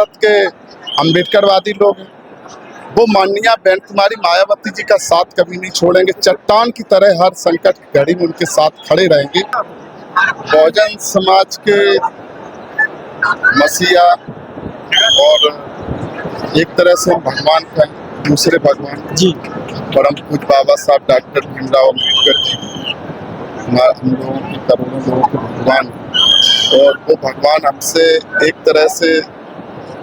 भारत के अम्बेडकरवादी लोग हैं, वो माननीय बहन कुमारी मायावती जी का साथ कभी नहीं छोड़ेंगे। चट्टान की तरह हर संकट की घड़ी में उनके साथ खड़े रहेंगे। बहुजन समाज के मसीहा और एक तरह से भगवान का दूसरे भगवान जी परम पूज्य बाबा साहब डॉक्टर भीमराव अम्बेडकर जी हम लोगों के करोड़ों लोगों के भगवान, और वो भगवान हमसे एक तरह से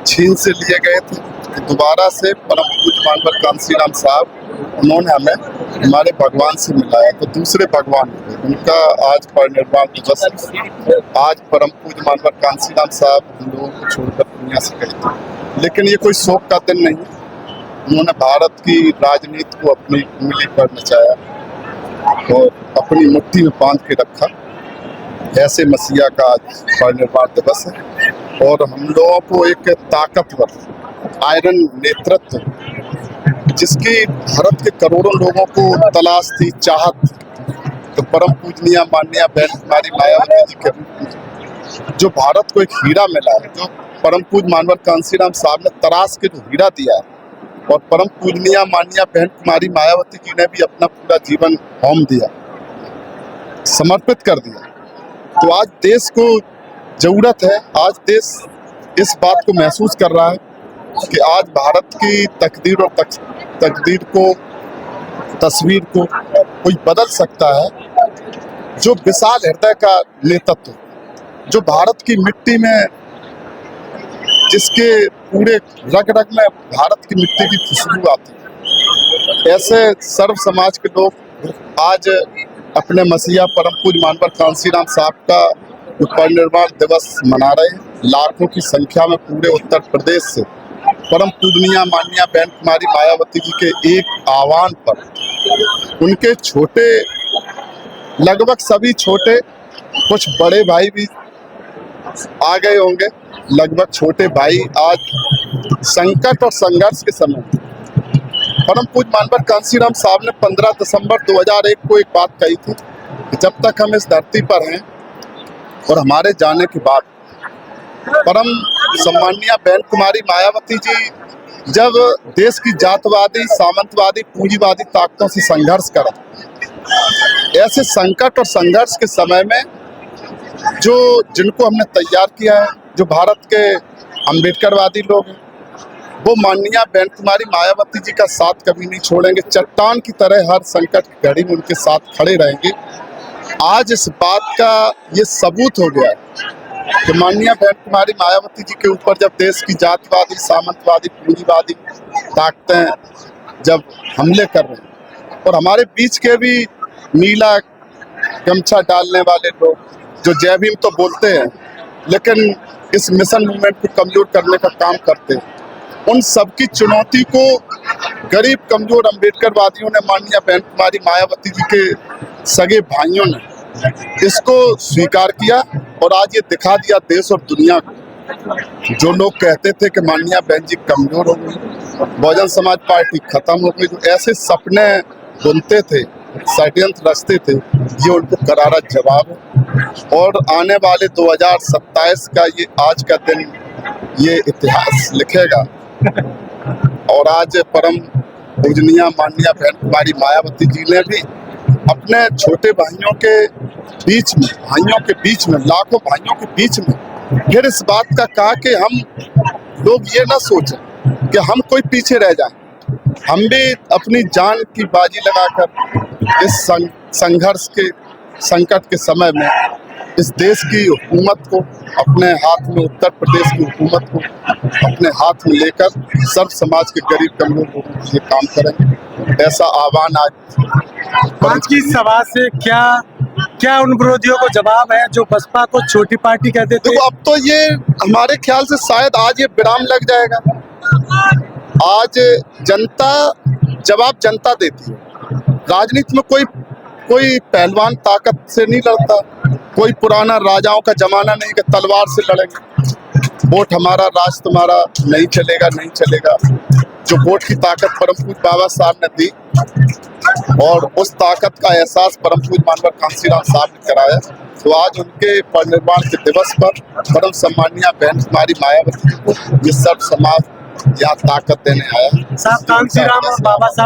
छीन से लिए गए थे कि दोबारा से परम पूज्य मानवर कांसीराम साहब उन्होंने हमें हमारे भगवान से मिलाया, तो दूसरे भगवान उनका आज परिनिर्वाण दिवस। आज परम पूज्य मानवर कांसीराम साहब हम लोगों को छोड़कर दुनिया से गए थे, लेकिन ये कोई शोक का दिन नहीं। उन्होंने भारत की राजनीति को अपनी उंगली पर नचाया और अपनी मुट्ठी में बांध के रखा। ऐसे मसीहा का आज परिनिर्वाण दिवस है और हम लोगों को एक ताकतवर आयरन नेतृत्व, जिसकी भारत के करोड़ों लोगों को तलाश थी, चाहत, तो परम पूजनीय माननीय बहन कुमारी मायावती जी के रूप में जो भारत को एक हीरा मिला है, जो परम पूज्य मानवर कांसीराम साहब ने तराश के जो हीरा दिया है, और परम पूजनीय माननीय बहन कुमारी मायावती जी ने भी अपना पूरा जीवन होम दिया, समर्पित कर दिया। तो आज देश को जरूरत है, आज देश इस बात को महसूस कर रहा है कि आज भारत की तकदीर और तकदीर को, तस्वीर को कोई बदल सकता है, जो विशाल हृदय का नेतृत्व, जो भारत की मिट्टी में, जिसके पूरे रग रग में भारत की मिट्टी की खुशबू आती है। ऐसे सर्व समाज के लोग आज अपने मसीहा परम पूज्य मानवर कांसीराम साहब का जो परिनिर्वाण दिवस मना रहे हैं। लाखों की संख्या में पूरे उत्तर प्रदेश से परम पूजनीय माननीय बहन कुमारी मायावती जी के एक आह्वान पर, उनके छोटे, लगभग सभी छोटे, कुछ बड़े भाई भी आ गए होंगे, लगभग छोटे भाई आज संकट और संघर्ष के समय परम पूज्य मानवर कांसीराम साहब ने 15 दिसंबर 2001 को एक बात कही थी कि जब तक हम इस धरती पर हैं और हमारे जाने के बाद परम सम्माननीय बहन कुमारी मायावती जी जब देश की जातवादी, सामंतवादी, पूंजीवादी ताकतों से संघर्ष करें, ऐसे संकट और संघर्ष के समय में जो जिनको हमने तैयार किया है, जो भारत के अम्बेडकरवादी लोग हैं, वो माननीय बहन कुमारी मायावती जी का साथ कभी नहीं छोड़ेंगे। चट्टान की तरह हर संकट की घड़ी में उनके साथ खड़े रहेंगे। आज इस बात का ये सबूत हो गया है कि माननीय बहन कुमारी मायावती जी के ऊपर जब देश की जातिवादी, सामंतवादी, पूंजीवादी ताकतें जब हमले कर रहे हैं, और हमारे बीच के भी नीला गमछा डालने वाले लोग जो जय भीम तो बोलते हैं लेकिन इस मिशन मूवमेंट को कमजोर करने का काम करते हैं, उन सबकी चुनौती को गरीब कमजोर अम्बेडकरवादियों ने, माननीय बहन कुमारी मायावती जी के सगे भाइयों ने इसको स्वीकार किया और आज ये दिखा दिया देश और दुनिया को। जो लोग कहते थे कि माननीय बहन जी कमजोर हो गई, बहुजन समाज पार्टी खत्म हो गई, जो ऐसे सपने बुनते थे, षड्यंत्र रचते थे, ये उनको करारा जवाब है। और आने वाले 2027 का ये आज का दिन ये इतिहास लिखेगा। और आज परम पूजनीय माननीय बहन कुमारी मायावती जी ने भी अपने छोटे भाइयों के बीच में, लाखों भाइयों के बीच में फिर इस बात का कहा कि हम लोग ये ना सोचें कि हम कोई पीछे रह जाएं, हम भी अपनी जान की बाजी लगाकर इस संघर्ष के, संकट के समय में इस देश की हुकूमत को अपने हाथ में, उत्तर प्रदेश की हुकूमत को अपने हाथ में लेकर सर्व समाज के गरीब कमजोर लोगों के लिए काम करेंगे। ऐसा आह्वान आज की सभा से क्या उन विरोधियों को जवाब है जो बसपा को छोटी पार्टी कहते थे? तो अब तो ये हमारे ख्याल से शायद आज ये विराम लग जाएगा। आज जनता जवाब जनता देती है। राजनीति में कोई पहलवान ताकत से नहीं लड़ता, कोई पुराना राजाओं का जमाना नहीं कि तलवार से लड़ेंगे, वोट हमारा राज तुम्हारा, नहीं चलेगा। जो वोट की ताकत परम पूज्य बाबा साहब ने दी और उस ताकत का एहसास परम पूज्य मानवर कांसीराम साहब ने कराया, तो आज उनके परिनिर्वाण के दिवस पर परम सम्मानीय बहन कुमारी मायावती को ये सर्व समाज यहाँ ताकत देने आया। साहब कांसीराम और बाबा साहब